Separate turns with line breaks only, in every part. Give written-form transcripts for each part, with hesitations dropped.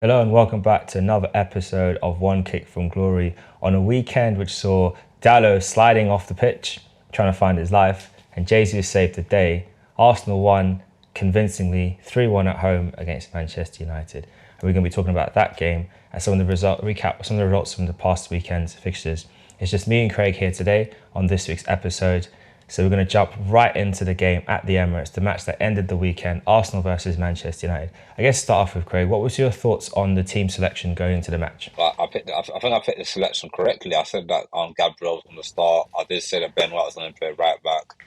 Hello and welcome back to another episode of One Kick from Glory on a weekend which saw Dallo sliding off the pitch, trying to find his life, and Jesus saved the day. Arsenal won convincingly 3-1 at home against Manchester United. And we're going to be talking about that game and some of the results from the past weekend's fixtures. It's just me and Craig here today on this week's episode. So we're going to jump right into the game at the Emirates, the match that ended the weekend, Arsenal versus Manchester United. I guess start off with Craig. What was your thoughts on the team selection going into the match?
I think I picked the selection correctly. I said that Gabriel was going to start. I did say that Ben White was going to play right back.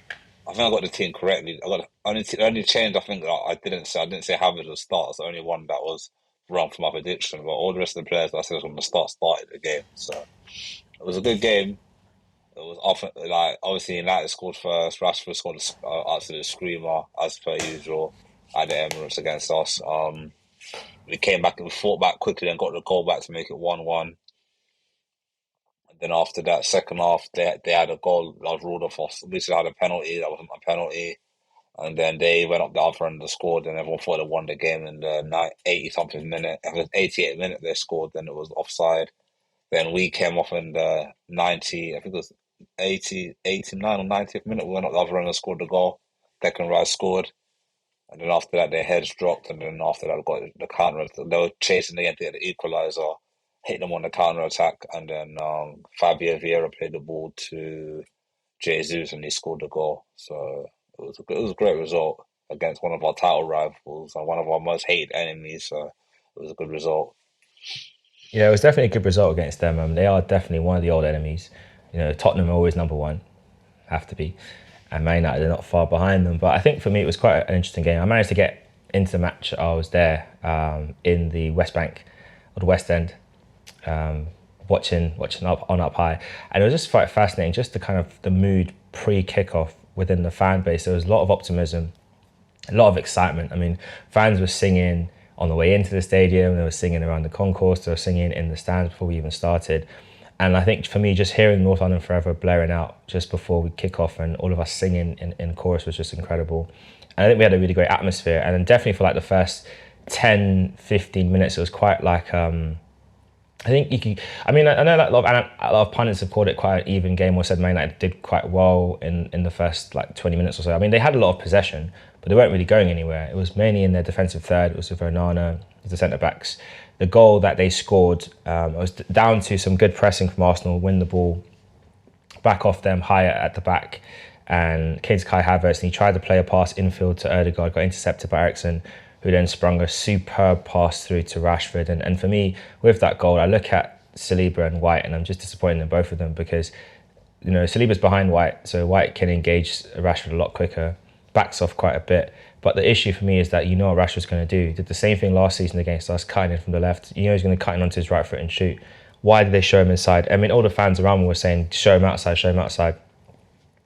I think I got the team correctly. I got the only change I think that I didn't say Havertz would start. It's the only one that was wrong for my prediction. But all the rest of the players that I said was going to started the game. So it was a good game. It was often like obviously United scored first. Rashford scored an absolute screamer as per usual at the Emirates against us. We came back and fought back quickly and got the goal back to make it 1-1. And then after that, second half, they had a goal that was ruled off us. We still had a penalty that wasn't a penalty. And then they went up the other end and scored, and everyone thought they won the game in the 80 something minute. It was 88th minute they scored, then it was offside. Then we came off in the 90, I think it was 89 or 90th minute. We went up the other end and scored the goal. Declan Rice scored. And then after that, their heads dropped. And then after that, we got the counter. They were chasing again to get the equaliser, hit them on the counter attack. And then Fabio Vieira played the ball to Jesus and he scored the goal. So it was a great result against one of our title rivals and one of our most hated enemies. So it was a good result.
Yeah, it was definitely a good result against them. They are definitely one of the old enemies. You know, Tottenham are always number one, have to be. And Man United are not far behind them. But I think for me, it was quite an interesting game. I managed to get into the match. I was there in the West Bank or the West End, watching up high, and it was just quite fascinating. Just the kind of the mood pre-kickoff within the fan base. There was a lot of optimism, a lot of excitement. I mean, fans were singing on the way into the stadium. They were singing around the concourse. They were singing in the stands before we even started. And I think for me, just hearing North London Forever blaring out just before we kick off and all of us singing in chorus was just incredible. And I think we had a really great atmosphere. And then definitely for like the first 10, 15 minutes, it was quite like, I think you could, I mean, I know that a lot of pundits have called it quite an even game or said Man United did quite well in the first like 20 minutes or so. I mean, they had a lot of possession, but they weren't really going anywhere. It was mainly in their defensive third. It was with Onana, the centre-backs. The goal that they scored was down to some good pressing from Arsenal, win the ball back off them higher at the back, and came to Kai Havertz, and he tried to play a pass infield to Ødegaard, got intercepted by Eriksen, who then sprung a superb pass through to Rashford. And for me, with that goal, I look at Saliba and White, and I'm just disappointed in both of them because, you know, Saliba's behind White, so White can engage Rashford a lot quicker, backs off quite a bit. But the issue for me is that you know what Rashford's going to do. He did the same thing last season against us, cutting in from the left. You know he's going to cut in onto his right foot and shoot. Why did they show him inside? I mean, all the fans around me were saying, show him outside, show him outside.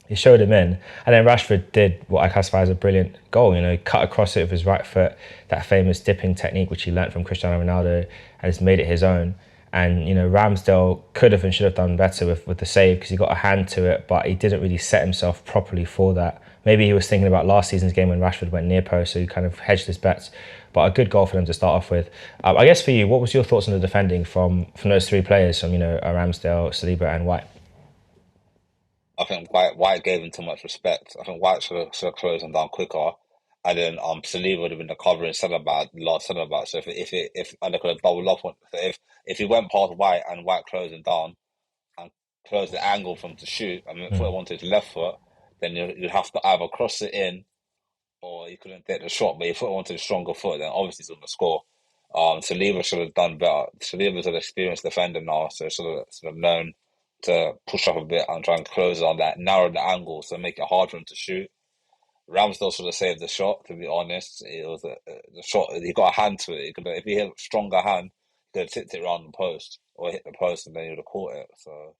He showed him in, and then Rashford did what I classify as a brilliant goal. You know, he cut across it with his right foot, that famous dipping technique which he learnt from Cristiano Ronaldo, and has made it his own. And you know, Ramsdale could have and should have done better with the save because he got a hand to it, but he didn't really set himself properly for that. Maybe he was thinking about last season's game when Rashford went near post, so he kind of hedged his bets. But a good goal for them to start off with. I guess for you, what was your thoughts on the defending from those three players, from Ramsdale, Saliba, and White?
I think White gave him too much respect. I think White should have closed him down quicker. And then Saliba would have been the covering centre back. So if and they could have doubled up on if he went past White and White closed him down and closed the angle for him to shoot, I mean, put it onto his left foot, then you'd have to either cross it in or he couldn't take the shot. But if he put it onto the stronger foot, then obviously he's going to score. Saliba should have done better. Saliba's an experienced defender now, so should have known to push up a bit and try and close on that, narrow the angle, so make it hard for him to shoot. Ramsdale should have saved the shot. To be honest, it was the shot. He got a hand to it. If he had a stronger hand, he could have tipped it around the post or hit the post, and then he would have caught it. So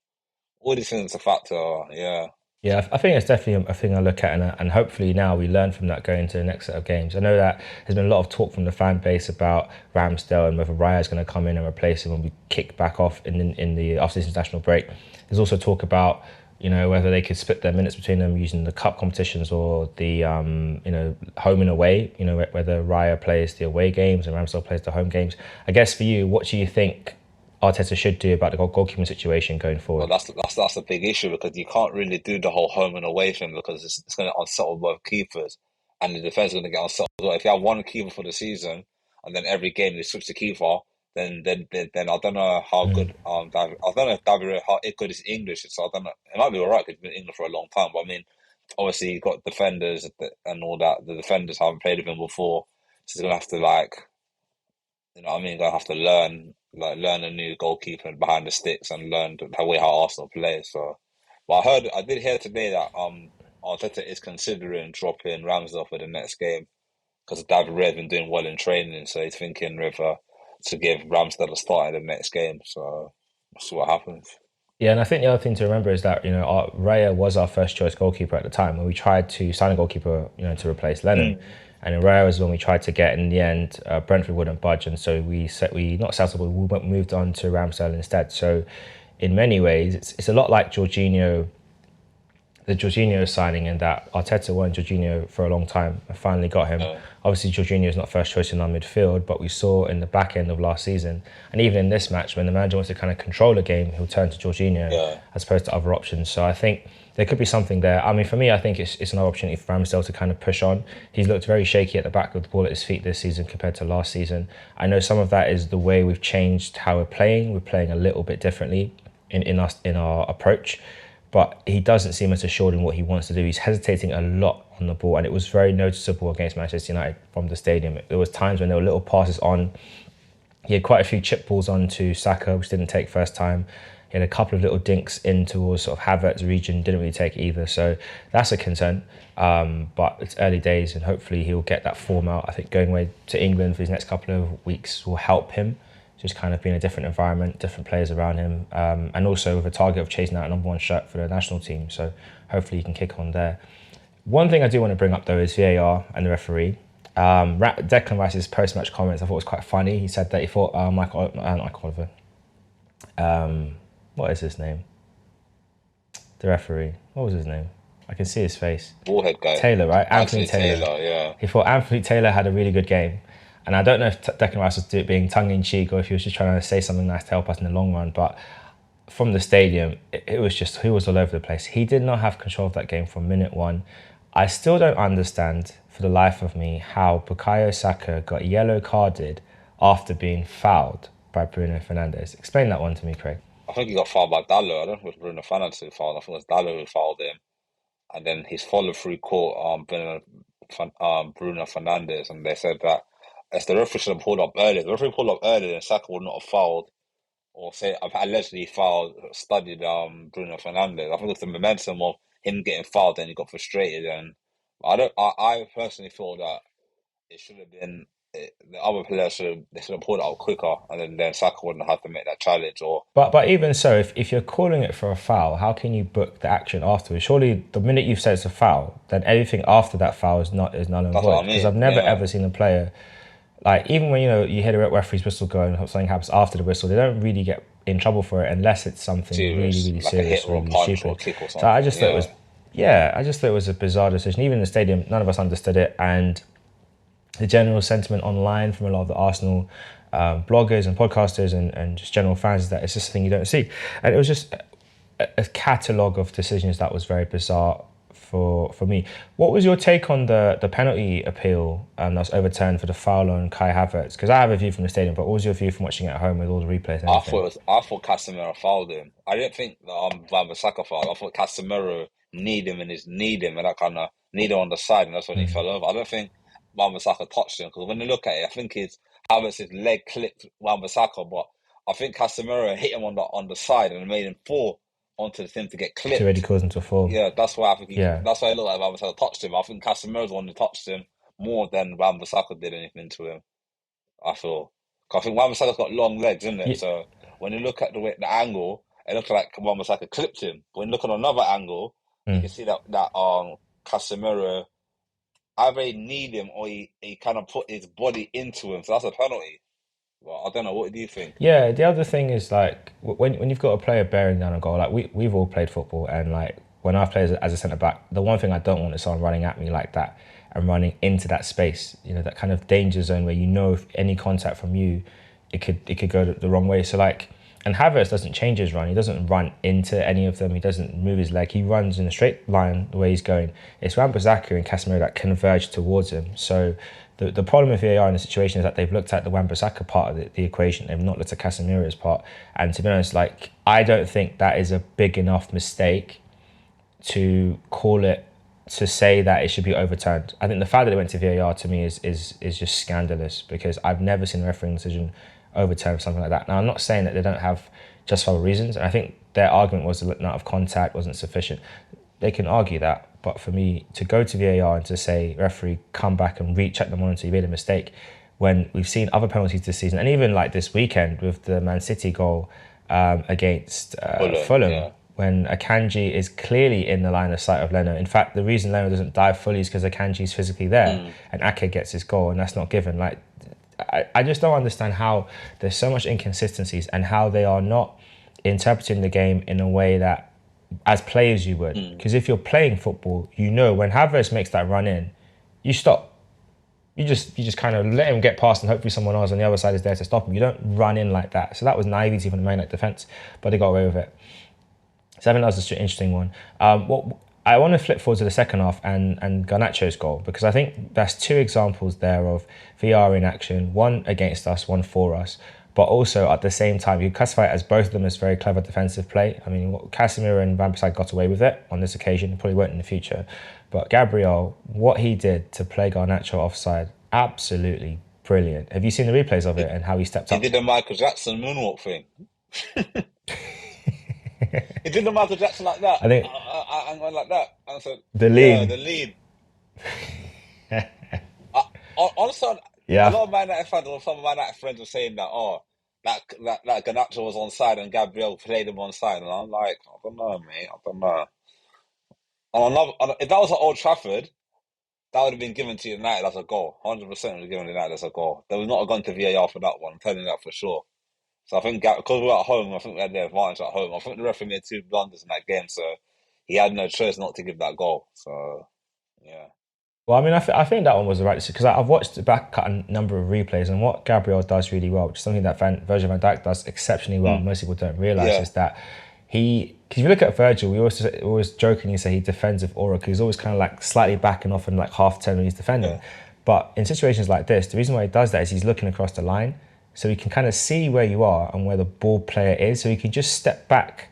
all these things are a factor. Yeah.
Yeah, I think it's definitely a thing I look at, and hopefully now we learn from that going into the next set of games. I know that there's been a lot of talk from the fan base about Ramsdale and whether Raya's going to come in and replace him when we kick back off in the after this international break. There's also talk about whether they could split their minutes between them using the cup competitions or the home and away. Whether Raya plays the away games and Ramsdale plays the home games. I guess for you, what do you think Arteta should do about the goalkeeping situation going
Well,
forward?
that's a big issue because you can't really do the whole home and away thing because it's going to unsettle both keepers, and the defense is going to get unsettled as well. If you have one keeper for the season, and then every game they switch the keeper, then I don't know how good I don't know if David how good his English is. So I don't know. It might be alright because he's been in England for a long time, but I mean, obviously you've got defenders and all that. The defenders haven't played with him before, so he's gonna have to what I mean, gonna have to learn a new goalkeeper behind the sticks and learn the way how Arsenal play. So, but I did hear today that Arteta is considering dropping Ramsdale for the next game because David Raya has been doing well in training, so he's thinking whether to give Ramsdale a start in the next game. So, we'll see what happens.
Yeah, and I think the other thing to remember is that Raya was our first choice goalkeeper at the time when we tried to sign a goalkeeper, to replace Lennon, and then Raya was when we tried to get. In the end, Brentford wouldn't budge, and so we not settled, but moved on to Ramsdale instead. So, in many ways, it's a lot like the Jorginho signing, in that Arteta wanted Jorginho for a long time and finally got him. Obviously, Jorginho is not first choice in our midfield, but we saw in the back end of last season, and even in this match, when the manager wants to kind of control the game, he'll turn to Jorginho
Yeah,
as opposed to other options. So I think there could be something there. I mean, for me, I think it's another opportunity for Ramsdale to kind of push on. He's looked very shaky at the back with the ball at his feet this season compared to last season. I know some of that is the way we've changed how we're playing. We're playing a little bit differently in our approach, but he doesn't seem as assured in what he wants to do. He's hesitating a lot on the ball, and it was very noticeable against Manchester United from the stadium. There was times when there were little passes on. He had quite a few chip balls onto Saka, which didn't take first time. He had a couple of little dinks in towards sort of Havertz region, didn't really take either. So that's a concern. But it's early days, and hopefully he'll get that form out. I think going away to England for his next couple of weeks will help him. Just kind of being a different environment, different players around him, and also with a target of chasing out a number one shirt for the national team. So hopefully he can kick on there. One thing I do want to bring up though is VAR and the referee. Declan Rice's post-match comments I thought was quite funny. He said that he thought Michael Oliver, what is his name? The referee. What was his name? I can see his face.
ballhead guy,
Taylor, right? Anthony
Anthony
Taylor.
Taylor. Yeah,
He thought Anthony Taylor had a really good game. And I don't know if Declan Rice was being tongue-in-cheek or if he was just trying to say something nice to help us in the long run. But from the stadium, it was just, he was all over the place. He did not have control of that game from minute one. I still don't understand for the life of me how Bukayo Saka got yellow carded after being fouled by Bruno Fernandes. Explain that one to me, Craig.
I think he got fouled by Dallo. I don't know if it was Bruno Fernandes who fouled. I think it was Dallo who fouled him, and then his follow through caught Bruno Fernandes, and they said that as the referee should have pulled up earlier. The referee pulled up earlier, and Saka would not have fouled or say I've allegedly fouled studied Bruno Fernandes. I think it's the momentum of him getting fouled, and he got frustrated. And I personally feel that it should have been the other players should have pulled it out quicker, and then Saka wouldn't have to make that challenge. Or
But even so, if you're calling it for a foul, how can you book the action afterwards? Surely the minute you've said it's a foul, then anything after that foul is null and
that's what
void.
I
Because I've
mean.
never
Yeah,
ever seen a player, like, even when you hear the referee's whistle go and something happens after the whistle, they don't really get in trouble for it unless it's something really,
serious
really
like a hit
serious
or
or
a
really
punch or a
stupid.
kick or
So I
something.
just thought it was,
Yeah,
yeah, I just thought it was a bizarre decision. Even in the stadium, none of us understood it, and the general sentiment online from a lot of the Arsenal bloggers and podcasters and just general fans is that it's just a thing you don't see. And it was just a catalogue of decisions that was very bizarre for me. What was your take on the penalty appeal that was overturned for the foul on Kai Havertz? Because I have a view from the stadium, but what was your view from watching it at home with all the replays and everything?
I thought Casemiro fouled him. I didn't think that Van Bissaka fouled. I thought Casemiro need him and that kind of need him on the side, and that's when he fell over. I don't think Van Bissaka touched him because when you look at it, I think his Havertz's leg clipped Van Bissaka, but I think Casemiro hit him on the side and made him fall onto the thing to get
To already
clipped.
caused him to fall.
Yeah, that's why I think
Yeah.
that's why it looked like Van Bissaka touched him. I think Casemiro's the one who touched him more than Van Bissaka did anything to him. I feel. 'Cause I think Wan-Bissaka's got long legs, isn't it?
Yeah.
So when you look at the angle, it looks like Wan-Bissaka clipped him. But when you look on another angle, you can see that Casemiro either he need him or he kind of put his body into him. So that's a penalty. Well, I don't know. What do you think?
Yeah, the other thing is like when you've got a player bearing down a goal, like we've all played football, and like when I've played as a centre back, the one thing I don't want is someone running at me like that and running into that space, that kind of danger zone where if any contact from you, it could go the wrong way. So like, and Havertz doesn't change his run. He doesn't run into any of them. He doesn't move his leg. He runs in a straight line the way he's going. It's Wan-Bissaka and Casemiro that converge towards him. So the problem with VAR in the situation is that they've looked at the Wan-Bissaka part of the equation. They've not looked at Casemiro's part. And to be honest, like, I don't think that is a big enough mistake to call it, to say that it should be overturned. I think the fact that it went to VAR to me is just scandalous, because I've never seen a refereeing decision overturn something like that. Now, I'm not saying that they don't have justifiable reasons, and I think their argument was the amount of contact wasn't sufficient. They can argue that, but for me to go to VAR and to say, referee, come back and recheck the monitor, you made a mistake, when we've seen other penalties this season, and even like this weekend with the Man City goal against Fulham,
Yeah.
when Akanji is clearly in the line of sight of Leno. In fact, the reason Leno doesn't dive fully is because Akanji is physically there, and Ake gets his goal, and that's not given. Like, I just don't understand how there's so much inconsistencies and how they are not interpreting the game in a way that, as players, you would. Because if you're playing football, when Havertz makes that run in, you stop. You just kind of let him get past, and hopefully someone else on the other side is there to stop him. You don't run in like that. So that was naivety from the Man United defence, but they got away with it. So I think that was an interesting one. What I want to flip forward to the second half and Garnacho's goal, because I think that's two examples there of VR in action, one against us, one for us, but also at the same time, you classify it as both of them as very clever defensive play. I mean, Casemiro and Wan-Bissaka got away with it on this occasion, probably won't in the future. But Gabriel, what he did to play Garnacho offside, absolutely brilliant. Have you seen the replays of it and how he stepped up?
He did the Michael Jackson moonwalk thing. He did the Michael Jackson like that.
I think
I went like that. And I said,
the
yeah,
lean.
the lead. Also, a
Yeah.
lot of Man United fans, or some of Man United friends were saying that, that Garnacho was onside and Gabriel played him onside. And I'm like, I don't know, mate. I don't know. If that was at Old Trafford, that would have been given to United as a goal. 100% would have given United as a goal. They would not have gone to VAR for that one. I'm telling you that for sure. So I think because we're at home, I think we had the advantage at home. I think the referee made two blunders in that game, so he had no choice not to give that goal. So, yeah.
Well, I mean, I think that one was the right decision, because I've watched back a number of replays, and what Gabriel does really well, which is something that Virgil van Dijk does exceptionally well, most people don't realise,
Yeah.
is that because if you look at Virgil, we always jokingly say he defends with aura, because he's always kind of like slightly backing off and like half turn when he's defending.
Yeah.
But in situations like this, the reason why he does that is he's looking across the line, so he can kind of see where you are and where the ball player is, so he can just step back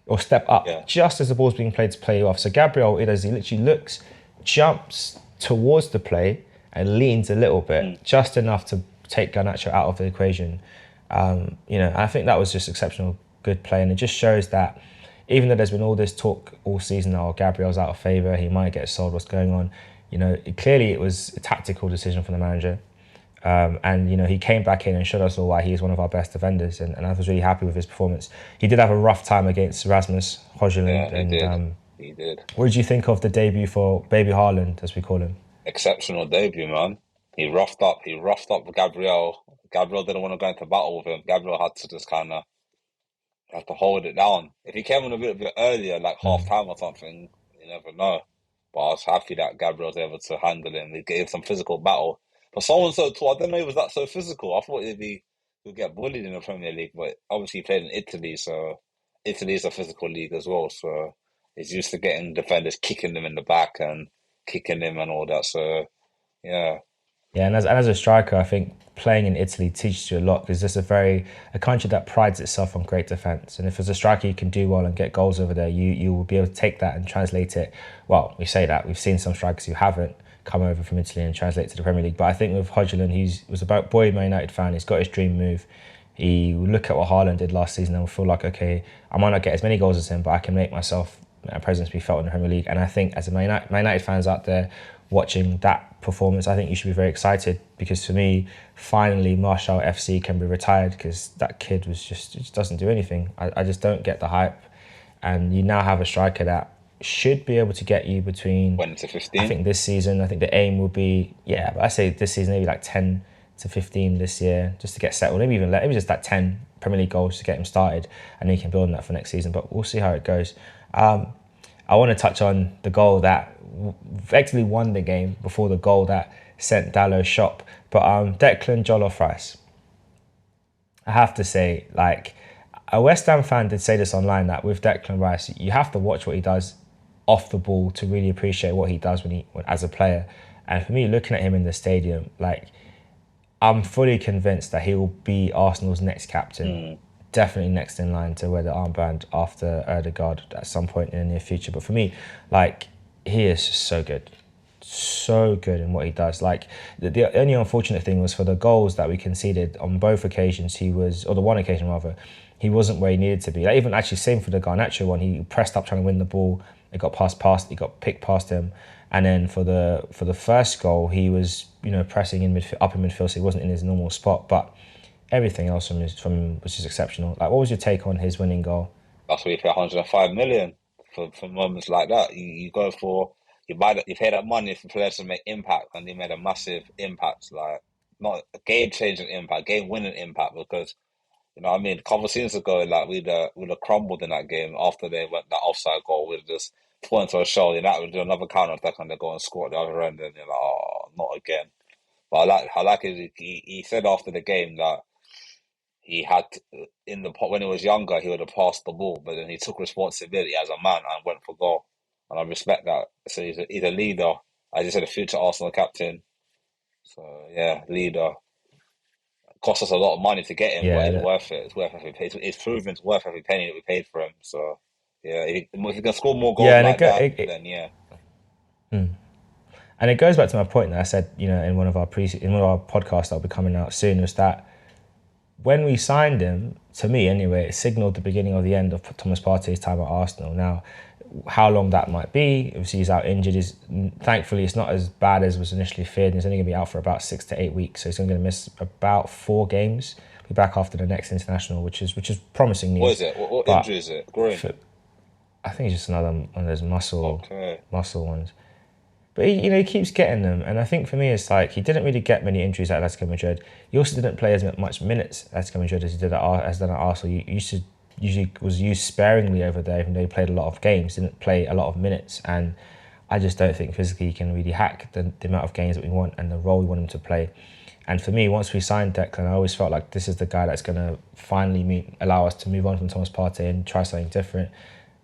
or step up just as the ball's being played to play you off. So Gabriel, he literally looks, jumps towards the play and leans a little bit, just enough to take Garnacho out of the equation. I think that was just exceptional good play, and it just shows that even though there's been all this talk all season now, Gabriel's out of favour, he might get sold, what's going on, clearly it was a tactical decision from the manager. And he came back in and showed us all why he is one of our best defenders, and I was really happy with his performance. He did have a rough time against Rasmus Højlund.
Yeah, he did.
What did you think of the debut for Baby Haaland, as we call him?
Exceptional debut, man. He roughed up Gabriel. Gabriel didn't want to go into battle with him. Gabriel had to just kind of have to hold it down. If he came on a bit earlier, like half time or something, you never know. But I was happy that Gabriel was able to handle him. He gave some physical battle. But someone so tall, I didn't know he was that so physical. I thought he'd get bullied in the Premier League, but obviously he played in Italy, so Italy is a physical league as well. So he's used to getting defenders kicking them in the back and kicking him and all that. So yeah.
Yeah, and as a striker, I think playing in Italy teaches you a lot, because it's a country that prides itself on great defence. And if as a striker you can do well and get goals over there, you will be able to take that and translate it. Well, we say that. We've seen some strikers who haven't come over from Italy and translate to the Premier League. But I think with Højlund, he was a boy Man United fan. He's got his dream move. He will look at what Haaland did last season and will feel like, okay, I might not get as many goals as him, but I can make myself a presence be felt in the Premier League. And I think as a Man United fans out there watching that performance, I think you should be very excited, because for me, finally Marshall FC can be retired, because that kid just doesn't do anything. I just don't get the hype. And you now have a striker that should be able to get you between
20 to 15.
I think this season, I think the aim will be, but I say this season maybe like 10 to 15 this year just to get settled. Maybe just that 10 Premier League goals to get him started, and then he can build on that for next season. But we'll see how it goes. I want to touch on the goal that effectively won the game before the goal that sent Dalot shop. But Declan Jollof Rice, I have to say, like, a West Ham fan did say this online that with Declan Rice, you have to watch what he does off the ball to really appreciate what he does as a player. And for me, looking at him in the stadium, like, I'm fully convinced that he will be Arsenal's next captain. Definitely next in line to wear the armband after Ødegaard at some point in the near future. But for me, like, he is just so good in what he does. Like, the only unfortunate thing was for the goals that we conceded on both occasions, or the one occasion rather, he wasn't where he needed to be. Like, even actually, same for the Garnacho one, he pressed up trying to win the ball. It got he got picked past him. And then for the first goal, he was pressing in up in midfield, so he wasn't in his normal spot. But everything else from him was just exceptional. Like, what was your take on his winning goal?
That's where you pay 105 million for moments like that. You go for you pay that money for players to make impact, and they made a massive impact, like not a game changing impact, game winning impact. Because you know what I mean, a couple of seasons ago, like we'd have crumbled in that game after they went that offside goal. We'd just point to a shoulder, and that would do another counter attack, and they go and score at the other end, and you're like, oh, not again. But I like it. He said after the game that he had when he was younger, he would have passed the ball, but then he took responsibility as a man and went for goal, and I respect that. So he's a leader, as you said, a future Arsenal captain. So yeah, leader. Cost us a lot of money to get him, but
Yeah,
it's worth it. It's worth every penny. It's proven it's worth every penny that we paid for him. So yeah, if he can score more goals
yeah, and
like that, then yeah.
and it goes back to my point that I said, in one of our podcasts that'll be coming out soon, was that when we signed him, to me anyway, it signalled the beginning of the end of Thomas Partey's time at Arsenal. Now, how long that might be, obviously he's out injured. Thankfully, it's not as bad as was initially feared. He's only going to be out for about 6 to 8 weeks, so he's only going to miss about 4 games. Be back after the next international, which is promising news.
What is it? What injury is it? Groin.
I think it's just another one of those muscle ones. But he keeps getting them, and I think for me it's like he didn't really get many injuries at Atletico Madrid. He also didn't play as much minutes at Atletico Madrid as he did at Arsenal. He usually was used sparingly over there, even though he played a lot of games, didn't play a lot of minutes, and I just don't think physically he can really hack the amount of games that we want and the role we want him to play. And for me, once we signed Declan, I always felt like this is the guy that's going to finally allow us to move on from Thomas Partey and try something different.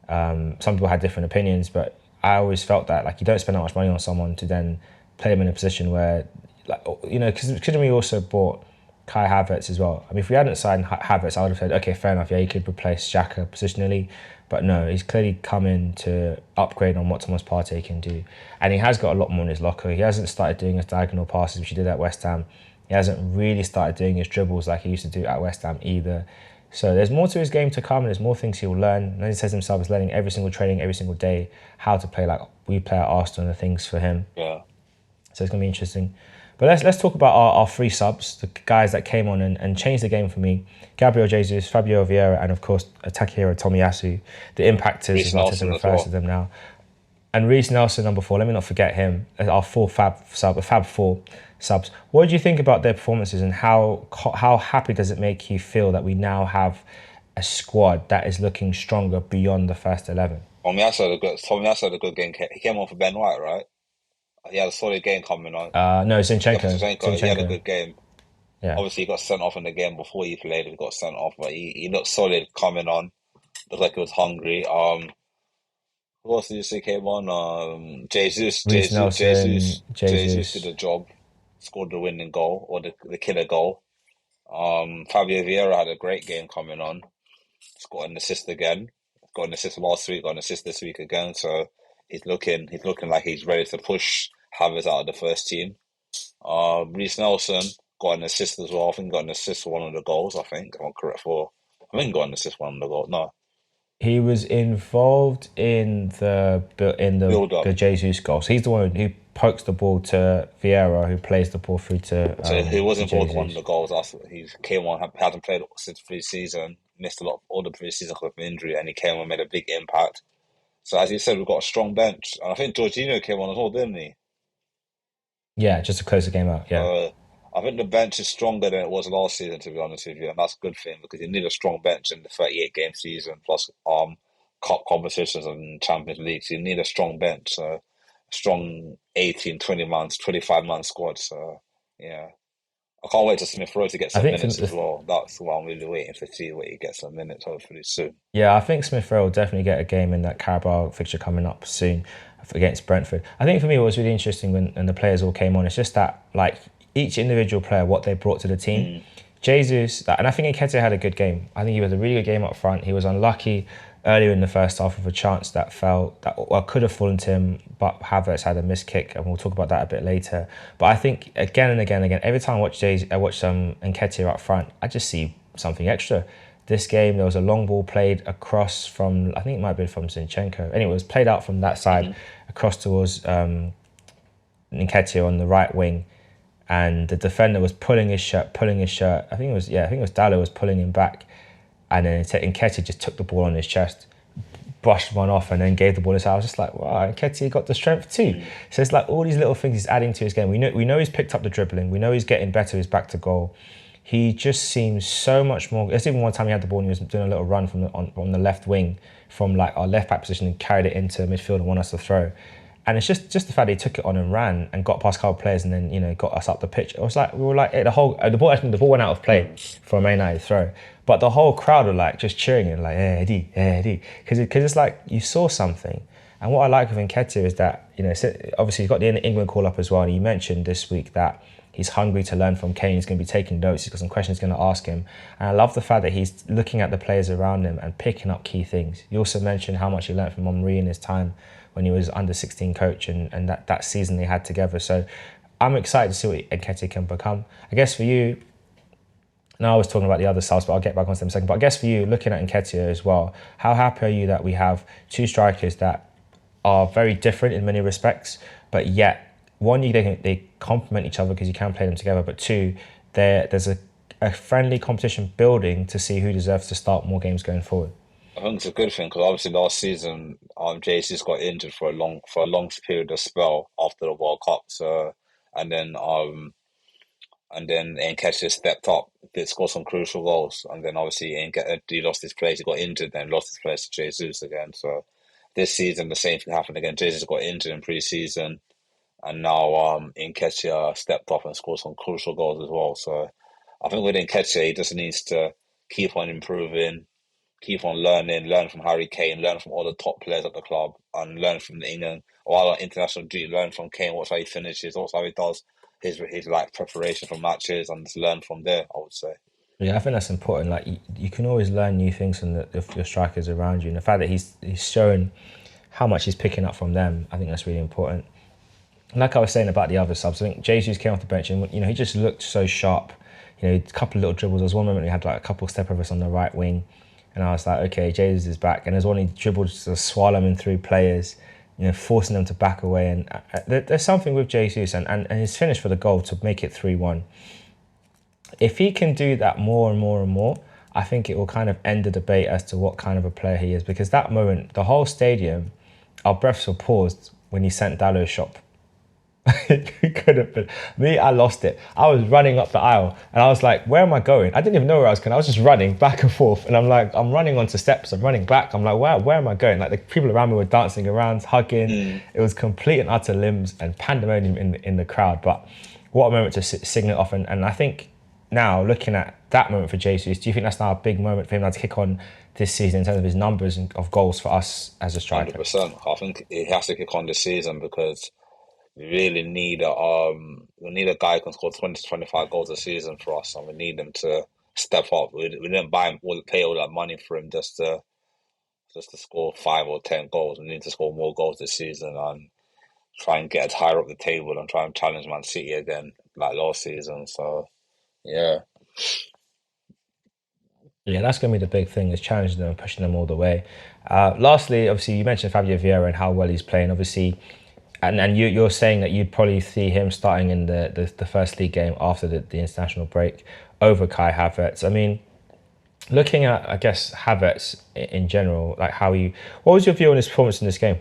Some people had different opinions, but I always felt that like you don't spend that much money on someone to then play them in a position where, like, because we also bought Kai Havertz as well. I mean, if we hadn't signed Havertz, I would have said, okay, fair enough, yeah, he could replace Xhaka positionally. But no, he's clearly come in to upgrade on what Thomas Partey can do. And he has got a lot more in his locker. He hasn't started doing his diagonal passes, which he did at West Ham. He hasn't really started doing his dribbles like he used to do at West Ham either. So there's more to his game to come, and there's more things he'll learn. And he says himself, he's learning every single training, every single day, how to play like we play at Arsenal and the things for him.
Yeah.
So it's going to be interesting. But let's talk about our 3 subs, the guys that came on and changed the game for me. Gabriel Jesus, Fabio Vieira, and of course, Takehiro Tomiyasu. The impactors, as Arteta refers to them now. And Reece Nelson, number 4, let me not forget him, as our Fab 4 subs. What do you think about their performances, and how happy does it make you feel that we now have a squad that is looking stronger beyond the first 11?
Tomiyasu had a good game. He came on for Ben White, right? He had a solid game coming on.
No, Zinchenko.
He had a good game.
Yeah.
Obviously, he got sent off in the game before he played. He got sent off, but he looked solid coming on. Looked like he was hungry. Who else did you say came on? Jesus did the job. Scored the winning goal, or the killer goal. Fabio Vieira had a great game coming on. He's got an assist again. Got an assist last week, got an assist this week again. So he's looking like he's ready to push Havertz out of the first team. Reece Nelson got an assist as well. I think he got an assist for one of the goals. I think I'm correct for. I think he got an assist for one of the goals. No,
he was involved in the Jesus goal. So he's the one who pokes the ball to Vieira, who plays the ball through to.
So he was involved in one of the goals. He came on, hadn't played since pre-season, missed all the pre-season because of injury, and he came on, made a big impact. So as you said, we've got a strong bench, and I think Jorginho came on as well, didn't he?
Yeah, just to close the game out. Yeah.
I think the bench is stronger than it was last season, to be honest with you, and that's a good thing because you need a strong bench in the 38 game season plus cup competitions and Champions League. So you need a strong bench, so a strong 18, 20 months, 25-man squad. So yeah, I can't wait for Smith Rowe to get
I
some
think
minutes as well. That's what I'm really waiting to see where he gets some minutes hopefully soon.
Yeah, I think Smith Rowe will definitely get a game in that Carabao fixture coming up soon against Brentford. I think for me, what was really interesting when the players all came on, it's just that like each individual player, what they brought to the team.
Mm.
Jesus, and I think Nketiah had a good game. I think he was a really good game up front. He was unlucky earlier in the first half with a chance that fell that well, could have fallen to him, but Havertz had a missed kick, and we'll talk about that a bit later. But I think again and again, every time I watch Nketiah up front, I just see something extra. This game, there was a long ball played across from, I think it might have been from Zinchenko. Anyway, it was played out from that side across towards Nketiah on the right wing, and the defender was pulling his shirt. I think it was Dallo was pulling him back, and then Nketiah just took the ball on his chest, brushed one off, and then gave the ball. So I was just like, wow, Nketiah got the strength too. So it's like all these little things he's adding to his game. We know he's picked up the dribbling. We know he's getting better. He's back to goal. He just seems so much more. There's even one time he had the ball and he was doing a little run on the left wing from like our left back position and carried it into midfield and won us the throw. And it's just the fact that he took it on and ran and got past a couple of players and then got us up the pitch. It was like we were like the ball went out of play for a Man United throw, but the whole crowd were like just cheering it like Eddie, Eddie, because it's like you saw something. And what I like with Nketiah is that obviously he's got the England call up as well. And he mentioned this week that he's hungry to learn from Kane. He's going to be taking notes. He's got some questions he's going to ask him. And I love the fact that he's looking at the players around him and picking up key things. He also mentioned how much he learned from Henry in his time when he was under 16 coach and that season they had together. So I'm excited to see what Nketiah can become. I guess for you, now I was talking about the other subs, but I'll get back on to them in a second. But I guess for you, looking at Nketiah as well, how happy are you that we have two strikers that are very different in many respects, but yet one, they complement each other because you can play them together, but two, there's a friendly competition building to see who deserves to start more games going forward.
I think it's a good thing because obviously last season, JC's got injured for a long period of spell after the World Cup. So, and then Nketiah stepped up, did score some crucial goals, and then obviously he lost his place. He got injured, then lost his place to Jesus again. So this season, the same thing happened again. Jesus got injured in pre-season, and now Nketiah stepped up and scored some crucial goals as well. So I think with Nketiah, he just needs to keep on improving, keep on learn from Harry Kane, learn from all the top players at the club, and learn from the England while on international duty, learn from Kane, watch how he finishes, watch how he does his like preparation for matches, and just learn from there, I would say.
Yeah, I think that's important. Like you can always learn new things from your strikers around you, and the fact that he's shown how much he's picking up from them, I think that's really important. Like I was saying about the other subs, I think Jesus came off the bench and he just looked so sharp. A couple of little dribbles. There was one moment he had like a couple of step overs on the right wing, and I was like, okay, Jesus is back. And there's one he dribbled just swallowing through players, forcing them to back away. And there's something with Jesus and his finish for the goal to make it 3-1. If he can do that more and more and more, I think it will kind of end the debate as to what kind of a player he is. Because that moment, the whole stadium, our breaths were paused when he sent Dallo shop. It could have been me. I lost it. I was running up the aisle and I was like, where am I going? I didn't even know where I was going. I was just running back and forth, and I'm like, I'm running onto steps, I'm running back, I'm like, where am I going? Like the people around me were dancing around, hugging. It was complete and utter limbs and pandemonium in the crowd. But what a moment to signal off. And I think now looking at that moment for Jesus, do you think that's now a big moment for him now to kick on this season in terms of his numbers of goals for us as a striker?
100%. I think he has to kick on this season because we really need we need a guy who can score 20 to 25 goals a season for us, and we need him to step up. We didn't buy him pay all that money for him just to score 5 or 10 goals. We need to score more goals this season and try and get higher up the table and try and challenge Man City again like last season. So yeah.
Yeah, that's going to be the big thing, is challenging them and pushing them all the way. Lastly, obviously, you mentioned Fabio Vieira and how well he's playing. Obviously, and you're saying that you'd probably see him starting in the first league game after the international break over Kai Havertz. I mean, looking at, I guess, Havertz in general, like what was your view on his performance in this game?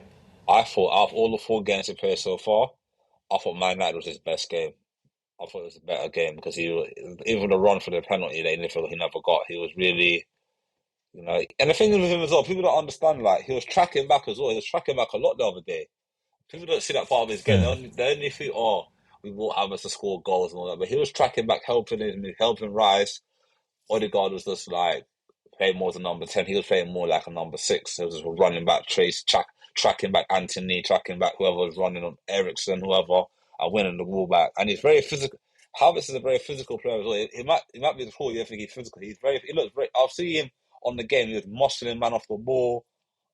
I thought out of all the 4 games he played so far, I thought Man United was his best game. I thought it was a better game because even the run for the penalty he never got. He was really, and the thing with him as well, people don't understand. Like he was tracking back as well. He was tracking back a lot the other day. People don't see that part of his game.
Mm.
They only think, oh, we won't have us to score goals and all that. But he was tracking back, helping him, helping Rice. Odegaard was just like playing more as a number 10. He was playing more like a number 6. He was just running back Trace, tracking back Anthony, tracking back whoever was running on Ericsson, whoever, and winning the ball back. And he's very physical. Havertz is a very physical player as well. He might be the full. You think he's physical. He looks very. I'll see him on the game. He was muscling man off the ball.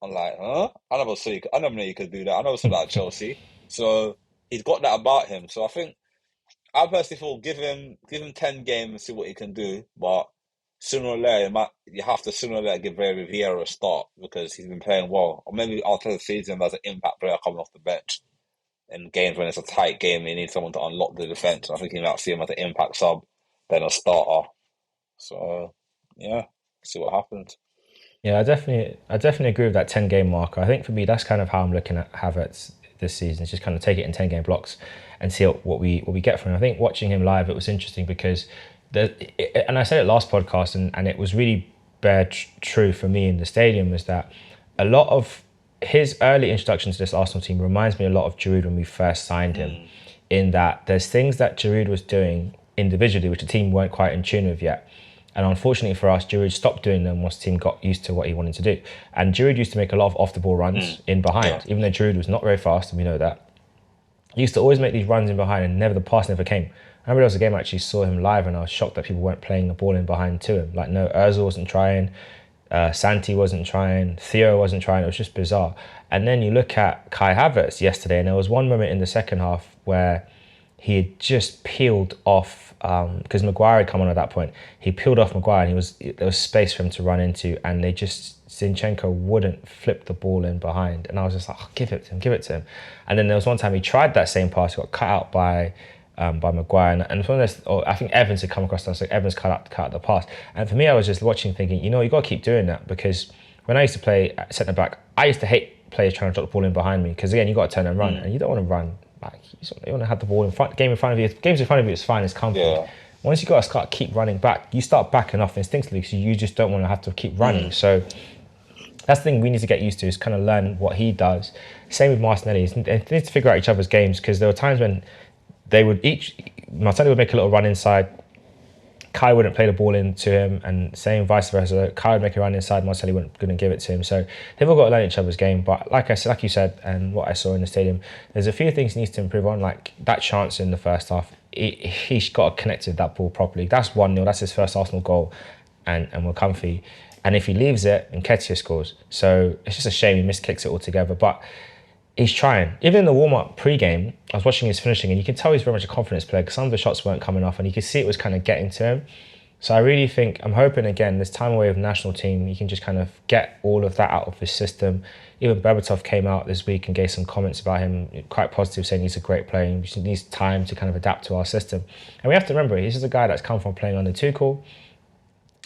I'm like, huh? I never knew you could do that. I never saw that at Chelsea. So he's got that about him. So I personally feel give him 10 games and see what he can do. But sooner or later, you have to sooner or later give Vieira a start because he's been playing well. Or maybe after the season, there's an impact player coming off the bench in games when it's a tight game. You need someone to unlock the defense. I think you might see him as an impact sub, then a starter. So yeah, see what happens.
Yeah, I definitely agree with that 10 game marker. I think for me, that's kind of how I'm looking at Havertz this season. It's just kind of take it in 10 game blocks and see what we get from him. I think watching him live, it was interesting because and I said it last podcast, and it was really true for me in the stadium, is that a lot of his early introduction to this Arsenal team reminds me a lot of Giroud when we first signed him. In that there's things that Giroud was doing individually which the team weren't quite in tune with yet. And unfortunately for us, Giroud stopped doing them once the team got used to what he wanted to do. And Giroud used to make a lot of off-the-ball runs in behind, even though Giroud was not very fast, and we know that. He used to always make these runs in behind, and the pass never came. I remember there was a game I actually saw him live, and I was shocked that people weren't playing the ball in behind to him. Like, no, Ozil wasn't trying, Santi wasn't trying, Theo wasn't trying. It was just bizarre. And then you look at Kai Havertz yesterday, and there was one moment in the second half where he had just peeled off, because Maguire had come on at that point. He peeled off Maguire, and there was space for him to run into, and Zinchenko wouldn't flip the ball in behind. And I was just like, oh, give it to him. And then there was one time he tried that same pass, he got cut out by Maguire, and from this, I think Evans had come across us, so Evans cut out the pass. And for me, I was just watching, thinking, you got to keep doing that, because when I used to play at centre back, I used to hate players trying to drop the ball in behind me, because again, you got to turn and run, and you don't want to run. Like, you want to have the ball in front, game in front of you. Games in front of you is fine, it's comfy.
Yeah.
Once you got to keep running back, you start backing off instinctively because you just don't want to have to keep running. So that's the thing we need to get used to, is kind of learn what he does. Same with Martinelli. They need to figure out each other's games, because there were times when Martinelli would make a little run inside, Kai wouldn't play the ball into him, and same vice versa. Kai would make a run inside, Martinelli wouldn't give it to him. So they've all got to learn each other's game. But like you said, and what I saw in the stadium, there's a few things he needs to improve on, like that chance in the first half. He's got to connect with that ball properly. That's 1-0. That's his first Arsenal goal, and we're comfy. And if he leaves it, Nketiah scores. So it's just a shame he miskicks it altogether. But he's trying. Even in the warm-up pre-game, I was watching his finishing, and you can tell he's very much a confidence player, because some of the shots weren't coming off, and you could see it was kind of getting to him. So I really think, I'm hoping, again, this time away with the national team, he can just kind of get all of that out of his system. Even Berbatov came out this week and gave some comments about him, quite positive, saying he's a great player, and he needs time to kind of adapt to our system. And we have to remember, he's just a guy that's come from playing under Tuchel,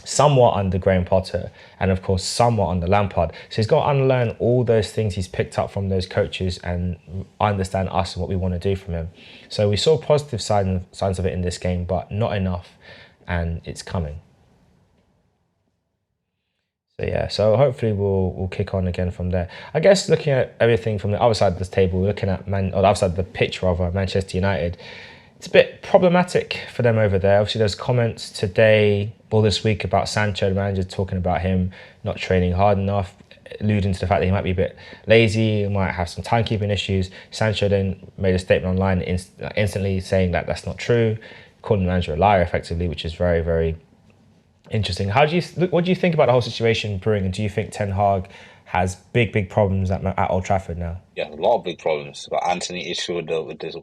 somewhat under Graham Potter, and of course somewhat under Lampard. So he's got to unlearn all those things he's picked up from those coaches and understand us and what we want to do from him. So we saw positive signs of it in this game, but not enough, and it's coming. So yeah, so hopefully we'll kick on again from there. I guess looking at everything from the other side of this table, looking at the other side of the pitch rather, Manchester United, it's a bit problematic for them over there. Obviously, there's comments today or this week about Sancho, the manager, talking about him not training hard enough, alluding to the fact that he might be a bit lazy, he might have some timekeeping issues. Sancho then made a statement online instantly saying that that's not true, calling the manager a liar effectively, which is very, very interesting. What do you think about the whole situation brewing, and do you think Ten Hag has big problems at Old Trafford now?
Yeah, a lot of big problems. He's got Anthony issue with his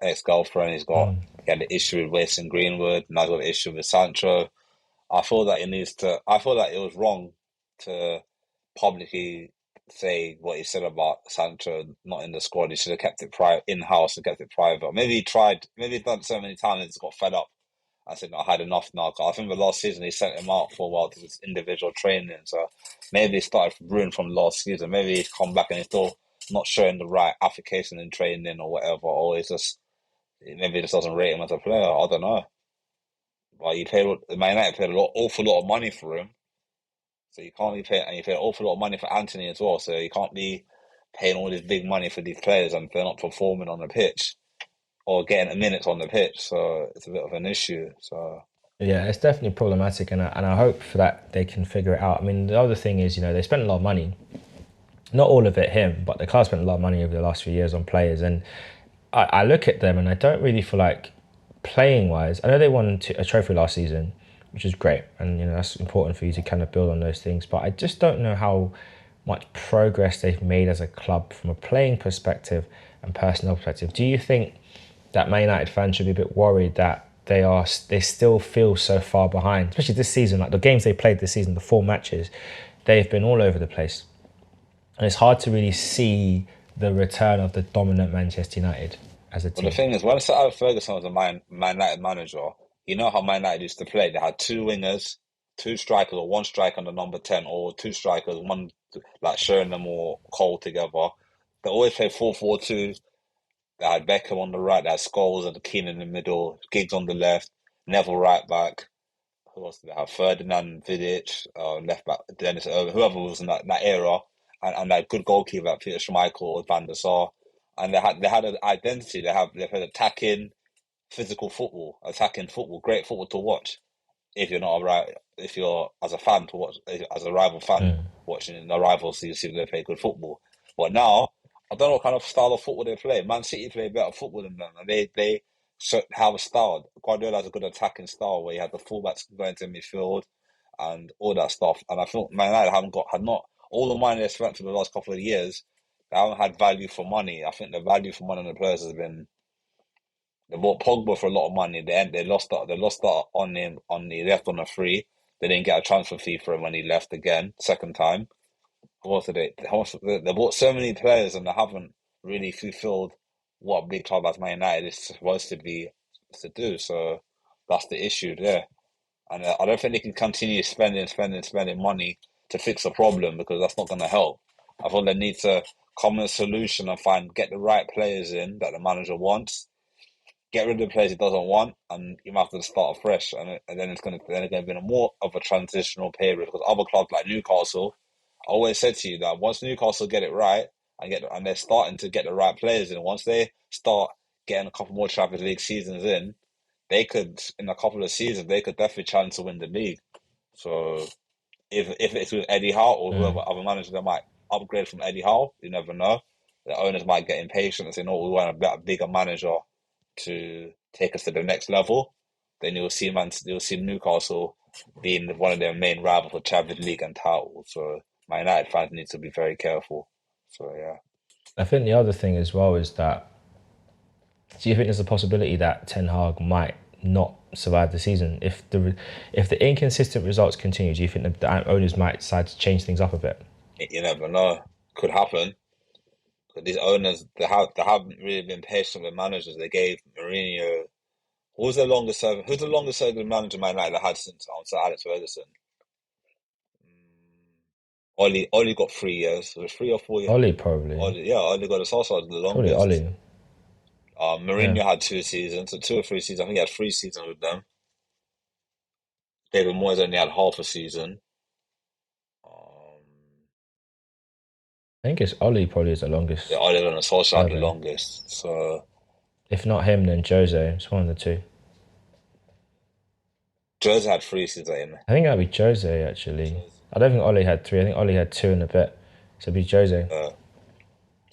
ex-girlfriend. He had the issue with Mason Greenwood. Now he's got the issue with Sancho. I feel that it was wrong to publicly say what he said about Sancho not in the squad. He should have kept it in-house and kept it private. Maybe he tried. Maybe he's done it so many times and just got fed up. I said, no, I had enough now. I think the last season he sent him out for a while to his individual training. So maybe he started brewing from last season. Maybe he's come back and he's still not showing the right application in training or whatever. Or he's just maybe he just doesn't rate him as a player. I don't know. But Man United paid awful lot of money for him, so you can't be paying, and you pay an awful lot of money for Anthony as well. So you can't be paying all this big money for these players and they're not performing on the pitch or getting a minutes on the pitch. So it's a bit of an issue. So
Yeah, it's definitely problematic, and I hope for that they can figure it out. I mean, the other thing is, they spent a lot of money, not all of it him, but the club spent a lot of money over the last few years on players, and I look at them and I don't really feel like playing wise. I know they won a trophy last season, which is great, and that's important for you to kind of build on those things. But I just don't know how much progress they've made as a club from a playing perspective and personnel perspective. Do you think that Man United fans should be a bit worried that they still feel so far behind, especially this season? Like the games they played this season, the 4 matches, they've been all over the place, and it's hard to really see the return of the dominant Manchester United as a
Well, the
team.
thing is, when Sir Alex Ferguson was a Man United manager, you know how Man United used to play. They had two wingers, two strikers, or one striker on the number 10, or two strikers, one like Sheringham or Cole together. They always play 4-4-2. They had Beckham on the right, they had Scholes and Keane in the middle, Giggs on the left, Neville right back. Who else did they have? Ferdinand, Vidic, left back, Dennis Irwin, whoever was in that era, and that good goalkeeper like Peter Schmeichel or Van der Sar. And they had an identity. They played attacking, physical football, attacking football, great football to watch. If you're as a fan to watch, as a rival fan watching the rivals, so you see they play good football. But now, I don't know what kind of style of football they play. Man City play better football than them, and they have a style. Guardiola has a good attacking style where you have the fullbacks going to midfield and all that stuff. And I feel Man United had not all the money they spent for the last couple of years. They haven't had value for money. I think the value for money on the players has been. They bought Pogba for a lot of money. In the end, they lost that on him he left on a free. They didn't get a transfer fee for him when he left again, second time. What did they bought so many players and they haven't really fulfilled what a big club as Man United is supposed to be to do. So that's the issue there. And I don't think they can continue spending money to fix a problem because that's not going to help. I thought they need to come with a solution and get the right players in that the manager wants, get rid of the players he doesn't want, and you might have to start afresh. And then it's going to be more of a transitional period because other clubs like Newcastle, I always said to you that once Newcastle get it right and they're starting to get the right players in, once they start getting a couple more Champions League seasons in, they could in a couple of seasons they could definitely chance to win the league. So if it's with Eddie Howe or whoever other manager that might upgrade from Eddie Howe, you never know. The owners might get impatient and say, "No, we want a bigger manager to take us to the next level." Then you'll see Newcastle being one of their main rivals for Champions League and title. So my United fans need to be very careful. So yeah.
I think the other thing as well is that, do you think there's a possibility that Ten Hag might not survive the season if the inconsistent results continue? Do you think the owners might decide to change things up a bit?
You never know. Could happen. But these owners, they haven't really been patient with managers. They gave Mourinho. Who's the longest serving manager Man United had since Sir Alex Ferguson? Oli got 3 years. It was 3 or 4 years.
Ollie probably,
Oli got his also the
probably
longest.
Ollie. Yeah,
Mourinho had 2 seasons, so 2 or 3 seasons. I think he had 3 seasons with them. David Moyes only had half a season. Um,
I think it's Ollie probably is the
yeah,
longest
Oli and Solskjaer had the
serving.
longest. So
If not him, then Jose. It's one of the two.
Jose had 3 seasons in.
I think that'd be Jose actually. I don't think Ollie had three. I think Ollie had two and a bit. So it'd be Jose.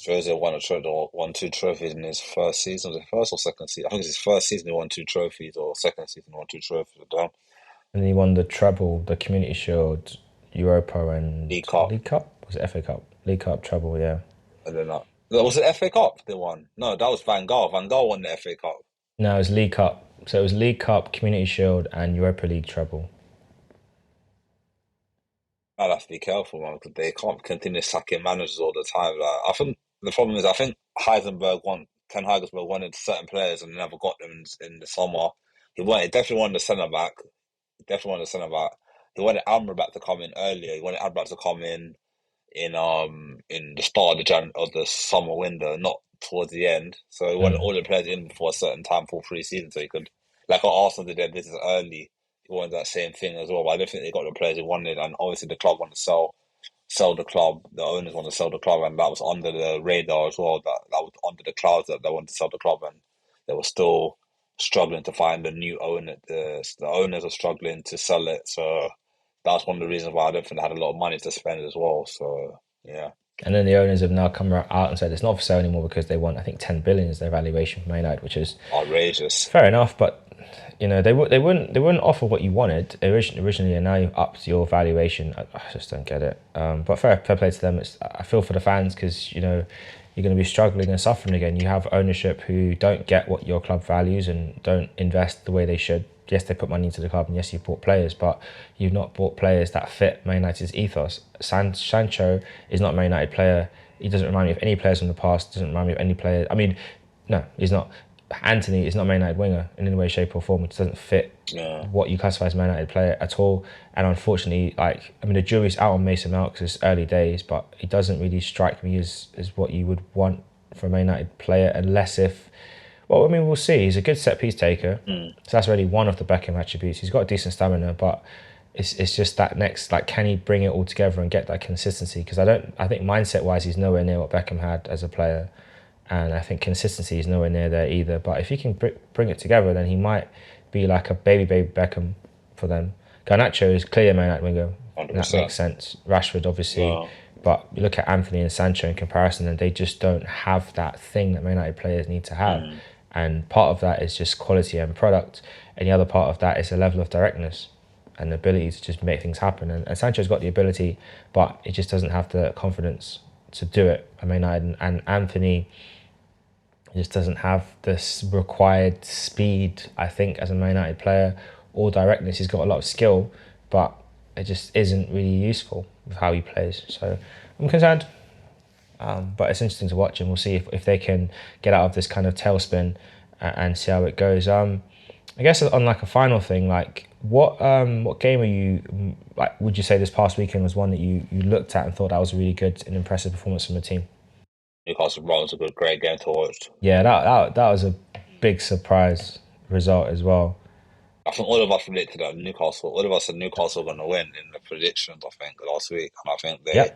Jose won 2 trophies in his first season. Was it first or second season? I think it's his first season he won 2 trophies, or second season he won 2 trophies with them.
And he won the treble, the Community Shield, Europa, and
League Cup.
League Cup. Was it FA Cup? League Cup treble, yeah.
I don't know. No, was it FA Cup they won? No, that was Van Gaal. Van Gaal won the FA Cup.
No, it was League Cup. So it was League Cup, Community Shield, and Europa League treble.
I'd have to be careful, man, because they can't continue sacking managers all the time. Like, I think the problem is, I think Ten Hagensberg wanted certain players and never got them in the summer. He definitely wanted the centre back. He definitely wanted the centre back. He wanted Amrabat to come in earlier. He wanted Amrabat to come in the start of the summer window, not towards the end. So he wanted all the players in before a certain time for pre-season, so he could, like what Arsenal did their business early. He wanted that same thing as well. But I don't think they got the players he wanted, and obviously the club wanted to sell the club. The owners want to sell the club, and that was under the radar as well. That was under the clouds that they wanted to sell the club, and they were still struggling to find a new owner. The owners are struggling to sell it, so that's one of the reasons why I don't think they had a lot of money to spend as well. So yeah.
And then the owners have now come out and said it's not for sale anymore because they want, I think, 10 billion is their valuation for Man United, which is
outrageous.
Fair enough, but they wouldn't offer what you wanted originally, and now you've upped your valuation. I just don't get it. But fair play to them. I feel for the fans because you're going to be struggling and suffering again. You have ownership who don't get what your club values and don't invest the way they should. Yes, they put money into the club, and yes, you've bought players, but you've not bought players that fit Man United's ethos. Sancho is not a Man United player. He doesn't remind me of any players from the past. Doesn't remind me of any players. I mean, no, he's not. Anthony is not a Man United winger in any way, shape, or form. It doesn't fit what you classify as a Man United player at all. And unfortunately, the jury's out on Mason Mount because it's early days, but he doesn't really strike me as what you would want from a Man United player, unless we'll see. He's a good set piece taker, so that's really one of the Beckham attributes. He's got a decent stamina, but it's just that next, can he bring it all together and get that consistency? Because I think mindset wise, he's nowhere near what Beckham had as a player. And I think consistency is nowhere near there either. But if he can bring it together, then he might be like a baby Beckham for them. Garnacho is clear Man United winger.
100%.
That makes sense. Rashford, obviously. Yeah. But you look at Anthony and Sancho in comparison, and they just don't have that thing that Man United players need to have. And part of that is just quality and product. And the other part of that is a level of directness and the ability to just make things happen. And Sancho's got the ability, but he just doesn't have the confidence to do it. I mean, and Anthony just doesn't have this required speed, I think, as a Man United player, or directness. He's got a lot of skill, but it just isn't really useful with how he plays. So I'm concerned. But it's interesting to watch, and we'll see if they can get out of this kind of tailspin and see how it goes. I guess on a final thing, what game are you would you say this past weekend was one that you looked at and thought that was a really good and impressive performance from the team?
Newcastle was a great game to watch.
Yeah, that was a big surprise result as well.
I think all of us predicted that Newcastle. All of us said Newcastle were going to win in the predictions, I think, last week, and I think they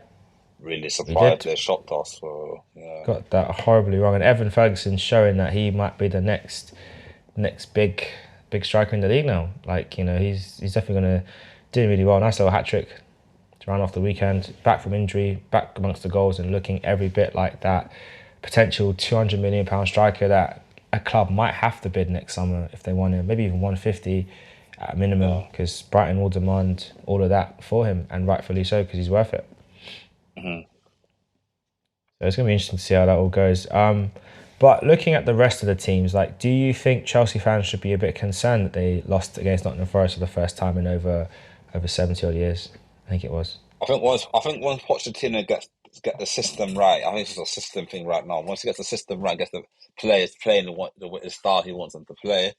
really surprised. They shocked us. So yeah,
got that horribly wrong. And Evan Ferguson showing that he might be the next big striker in the league now. He's definitely going to do really well. Nice little hat trick to round off the weekend. Back from injury, back amongst the goals, and looking every bit like that potential £200 million striker that a club might have to bid next summer if they want him. Maybe even 150 at minimum, because Brighton will demand all of that for him, and rightfully so, because he's worth it. So it's going to be interesting to see how that all goes. But looking at the rest of the teams, do you think Chelsea fans should be a bit concerned that they lost against Nottingham Forest for the first time in over 70 odd years? I think it was.
I think once Pochettino get the system right, I think it's a system thing right now. Once he gets the system right, gets the players playing the style he wants them to play,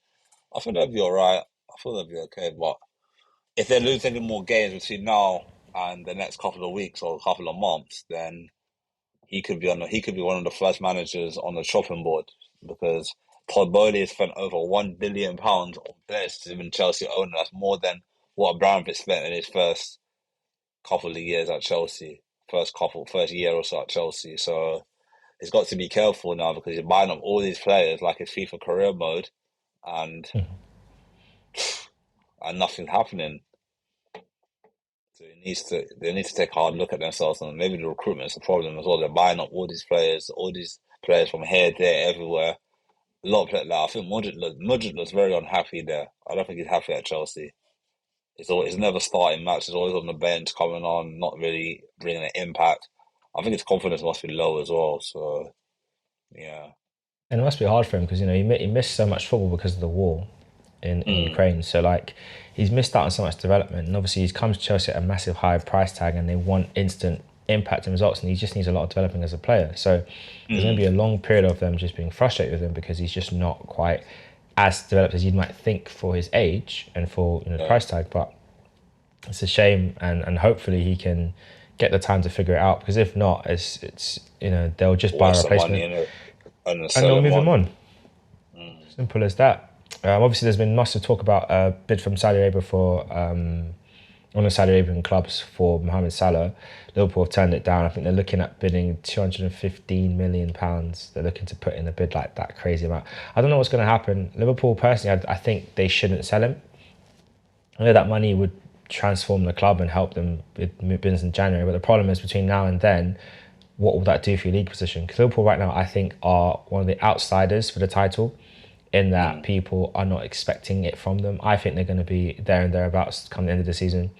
I think they'll be all right. I feel they'll be okay. But if they lose any more games between now and the next couple of weeks or a couple of months, then he could be one of the first managers on the chopping board, because Todd Bowley has spent over £1 billion on players to be Chelsea owner. That's more than what Abramovich spent in his first couple of years at Chelsea, first year or so at Chelsea. So he's got to be careful now, because he's buying up all these players like it's FIFA career mode, and nothing's happening. So they need to take a hard look at themselves, and maybe the recruitment is a problem as well. They're buying up all these players from here, there, everywhere. A lot of players. I think Modric looks very unhappy there. I don't think he's happy at Chelsea. He's never starting matches, always on the bench, coming on, not really bringing an impact. I think his confidence must be low as well. So, yeah.
And it must be hard for him because he missed so much football because of the war in Ukraine. So he's missed out on so much development, and obviously he's come to Chelsea at a massive high price tag, and they want instant impact and results, and he just needs a lot of developing as a player. So there's going to be a long period of them just being frustrated with him because he's just not quite as developed as you might think for his age and for the price tag. But it's a shame, and hopefully he can get the time to figure it out, because if not, it's they'll just buy a replacement.
and then
and
sell
they'll
them
move him
on.
on.
Mm.
Simple as that. Obviously, there's been massive talk about a bid from Saudi Arabia for one of the Saudi Arabian clubs for Mohamed Salah. Liverpool have turned it down. I think they're looking at bidding £215 million. They're looking to put in a bid like that crazy amount. I don't know what's going to happen. Liverpool, personally, I think they shouldn't sell him. I know that money would transform the club and help them with business in January, but the problem is between now and then, what will that do for your league position? Because Liverpool right now, I think, are one of the outsiders for the title in that
Mm.
people are not expecting it from them. I think they're going to be there and thereabouts come the end of the season.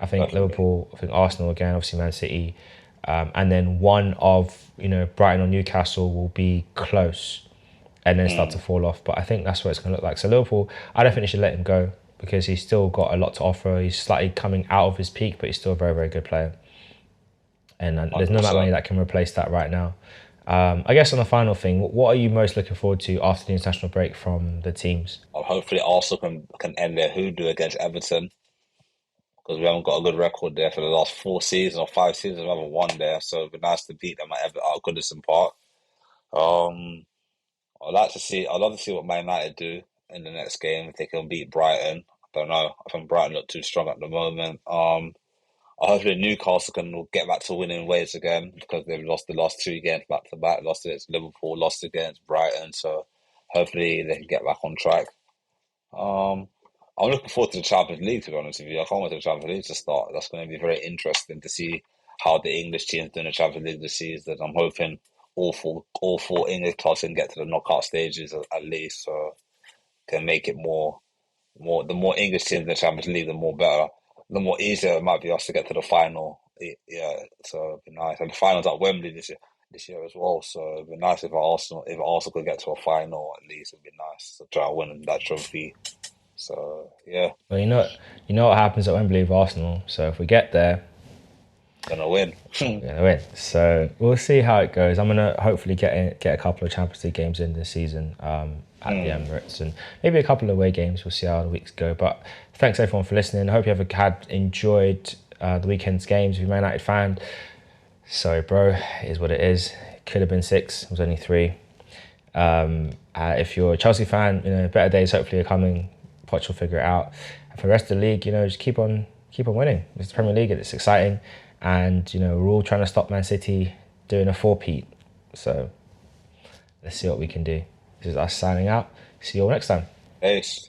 I think
Definitely.
Liverpool, I think Arsenal again, obviously Man City, and then one of Brighton or Newcastle will be close, and then start to
Mm.
fall off. But I think that's what it's going to look like. So Liverpool, I don't think they should let him go because he's still got a lot to offer. He's slightly coming out of his peak, but he's still a very, very good player. And there's no amount of money
100%.
that can replace that right now. I guess on the final thing, what are you most looking forward to after the international break from the teams?
Hopefully Arsenal can end their hoodoo against Everton because we haven't got a good record there for the last 4 seasons or 5 seasons. We haven't won there, so it'd be nice to beat them at Goodison Park. Um, I'd love to see what Man United do in the next game if they can beat Brighton. I don't know. I think Brighton look too strong at the moment. Hopefully Newcastle can get back to winning ways again because they've lost the last 2 games back to back. Lost against Liverpool, lost against Brighton. So hopefully they can get back on track. Um, I'm looking forward to the Champions League, to be honest with you. I can't wait for the Champions League to start. That's going to be very interesting to see how the English teams do in the Champions League this season. I'm hoping all four English clubs can get to the knockout stages at least, so can make it the more English teams in the Champions League, the more better, the more easier it might be us to get to the final. Yeah, so it'd be nice. And the finals at Wembley this year as well. So it'd be nice if Arsenal could get to a final at least. It'd be nice to try and win that trophy. So yeah,
Well, you know what happens at Wembley with Arsenal. So if we get there,
gonna win.
we're gonna win. So we'll see how it goes. I'm gonna hopefully get a couple of Champions League games in this season at the
Mm.
Emirates, and maybe a couple of away games. We'll see how the weeks go. But thanks everyone for listening. I hope you have enjoyed the weekend's games. If you're a Man United fan, sorry, bro, it is what it is. It could have been 6. It was only 3. If you're a Chelsea fan, better days hopefully are coming. Poch will figure it out. And for the rest of the league, just keep on winning. It's the Premier League. It's exciting, and we're all trying to stop Man City doing a four-peat. So let's see what we can do. This is us signing out. See you all next time.
Ace.